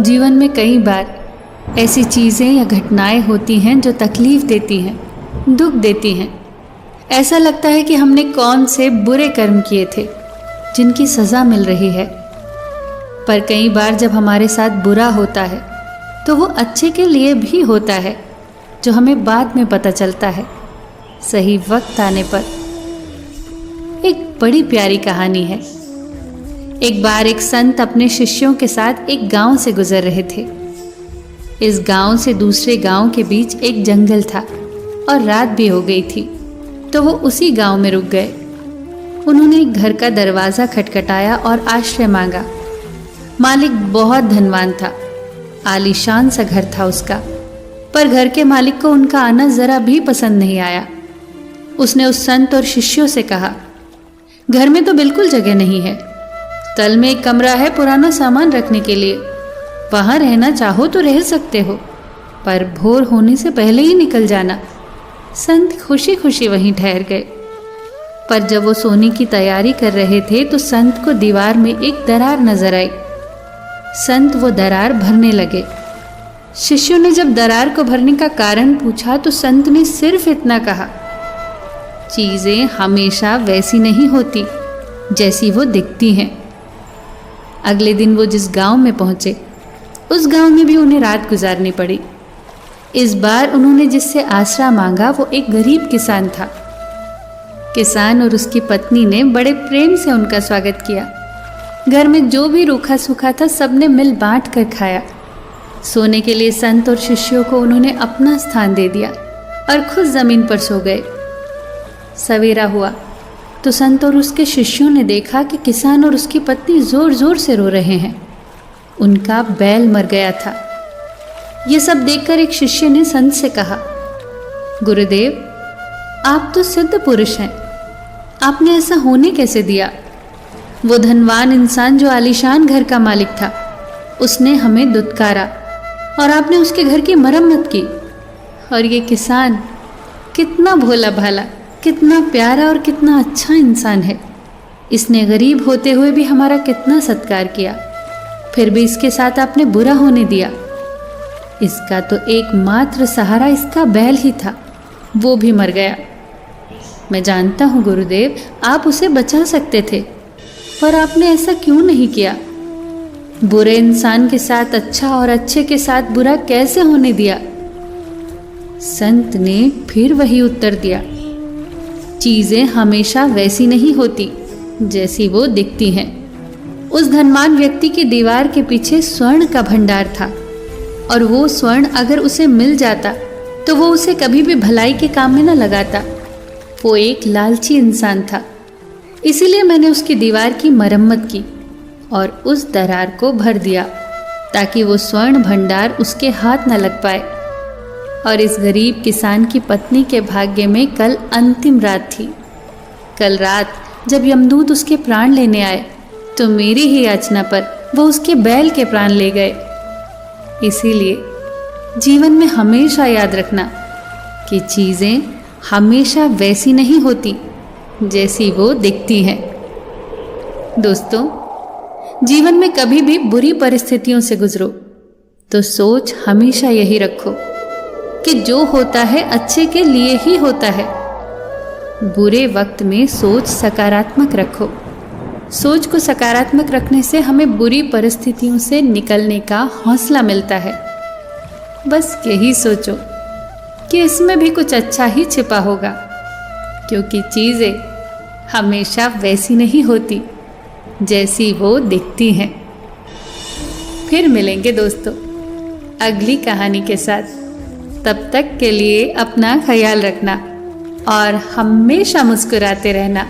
जीवन में कई बार ऐसी चीज़ें या घटनाएं होती हैं जो तकलीफ़ देती हैं, दुख देती हैं। ऐसा लगता है कि हमने कौन से बुरे कर्म किए थे जिनकी सज़ा मिल रही है। पर कई बार जब हमारे साथ बुरा होता है तो वो अच्छे के लिए भी होता है, जो हमें बाद में पता चलता है, सही वक्त आने पर। एक बड़ी प्यारी कहानी है। एक बार एक संत अपने शिष्यों के साथ एक गांव से गुजर रहे थे। इस गांव से दूसरे गांव के बीच एक जंगल था और रात भी हो गई थी, तो वो उसी गांव में रुक गए। उन्होंने एक घर का दरवाज़ा खटखटाया और आश्रय मांगा। मालिक बहुत धनवान था, आलीशान सा घर था उसका, पर घर के मालिक को उनका आना ज़रा भी पसंद नहीं आया। उसने उस संत और शिष्यों से कहा, घर में तो बिल्कुल जगह नहीं है। तल में एक कमरा है पुराना सामान रखने के लिए, वहाँ रहना चाहो तो रह सकते हो, पर भोर होने से पहले ही निकल जाना। संत खुशी खुशी वहीं ठहर गए। पर जब वो सोने की तैयारी कर रहे थे तो संत को दीवार में एक दरार नजर आई। संत वो दरार भरने लगे। शिष्यों ने जब दरार को भरने का कारण पूछा तो संत ने सिर्फ इतना कहा, चीज़ें हमेशा वैसी नहीं होती जैसी वो दिखती हैं। अगले दिन वो जिस गांव में पहुंचे, उस गांव में भी उन्हें रात गुजारनी पड़ी। इस बार उन्होंने जिससे आसरा मांगा वो एक गरीब किसान था। किसान और उसकी पत्नी ने बड़े प्रेम से उनका स्वागत किया। घर में जो भी रूखा सूखा था सबने मिल बांट कर खाया। सोने के लिए संत और शिष्यों को उन्होंने अपना स्थान दे दिया और खुद जमीन पर सो गए। सवेरा हुआ तो संत और उसके शिष्यों ने देखा कि किसान और उसकी पत्नी जोर जोर से रो रहे हैं। उनका बैल मर गया था। ये सब देखकर एक शिष्य ने संत से कहा, गुरुदेव, आप तो सिद्ध पुरुष हैं, आपने ऐसा होने कैसे दिया? वो धनवान इंसान जो आलीशान घर का मालिक था, उसने हमें दुत्कारा और आपने उसके घर की मरम्मत की। और ये किसान कितना भोला भाला, कितना प्यारा और कितना अच्छा इंसान है। इसने गरीब होते हुए भी हमारा कितना सत्कार किया, फिर भी इसके साथ आपने बुरा होने दिया। इसका तो एकमात्र सहारा इसका बैल ही था, वो भी मर गया। मैं जानता हूँ गुरुदेव, आप उसे बचा सकते थे, पर आपने ऐसा क्यों नहीं किया? बुरे इंसान के साथ अच्छा और अच्छे के साथ बुरा कैसे होने दिया? संत ने फिर वही उत्तर दिया, चीज़ें हमेशा वैसी नहीं होती जैसी वो दिखती हैं। उस धनवान व्यक्ति की दीवार के पीछे स्वर्ण का भंडार था, और वो स्वर्ण अगर उसे मिल जाता तो वो उसे कभी भी भलाई के काम में न लगाता। वो एक लालची इंसान था, इसीलिए मैंने उसकी दीवार की मरम्मत की और उस दरार को भर दिया ताकि वो स्वर्ण भंडार उसके हाथ न लग पाए। और इस गरीब किसान की पत्नी के भाग्य में कल अंतिम रात थी। कल रात जब यमदूत उसके प्राण लेने आए तो मेरी ही याचना पर वो उसके बैल के प्राण ले गए। इसीलिए जीवन में हमेशा याद रखना कि चीज़ें हमेशा वैसी नहीं होती जैसी वो दिखती हैं। दोस्तों, जीवन में कभी भी बुरी परिस्थितियों से गुजरो तो सोच हमेशा यही रखो कि जो होता है अच्छे के लिए ही होता है। बुरे वक्त में सोच सकारात्मक रखो। सोच को सकारात्मक रखने से हमें बुरी परिस्थितियों से निकलने का हौसला मिलता है। बस यही सोचो कि इसमें भी कुछ अच्छा ही छिपा होगा, क्योंकि चीज़ें हमेशा वैसी नहीं होती जैसी वो दिखती हैं। फिर मिलेंगे दोस्तों अगली कहानी के साथ। तब तक के लिए अपना ख्याल रखना और हमेशा मुस्कुराते रहना।